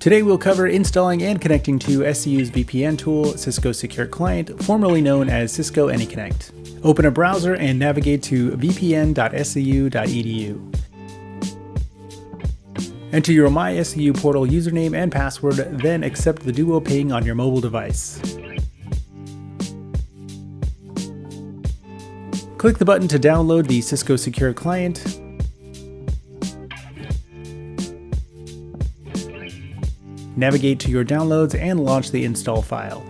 Today we'll cover installing and connecting to SCU's VPN tool, Cisco Secure Client, formerly known as Cisco AnyConnect. Open a browser and navigate to vpn.scu.edu. Enter your MySCU portal username and password, then accept the duo ping on your mobile device. Click the button to download the Cisco Secure Client. Navigate to your downloads and launch the install file.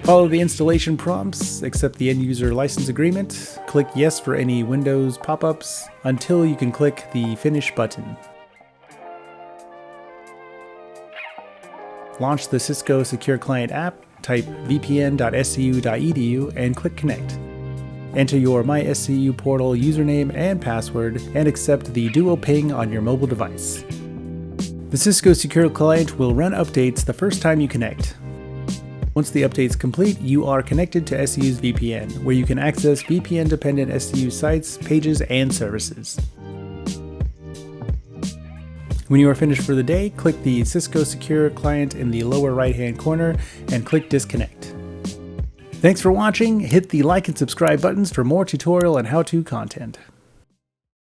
Follow the installation prompts, accept the end user license agreement, click yes for any Windows pop-ups until you can click the Finish button. Launch the Cisco Secure Client app, type vpn.scu.edu and click Connect. Enter your MySCU portal username and password and accept the duo ping on your mobile device. The Cisco Secure Client will run updates the first time you connect. Once the update's complete, you are connected to SCU's VPN, where you can access VPN-dependent SCU sites, pages, and services. When you are finished for the day, click the Cisco Secure Client in the lower right-hand corner and click Disconnect. Thanks for watching. Hit the like and subscribe buttons for more tutorial and how-to content.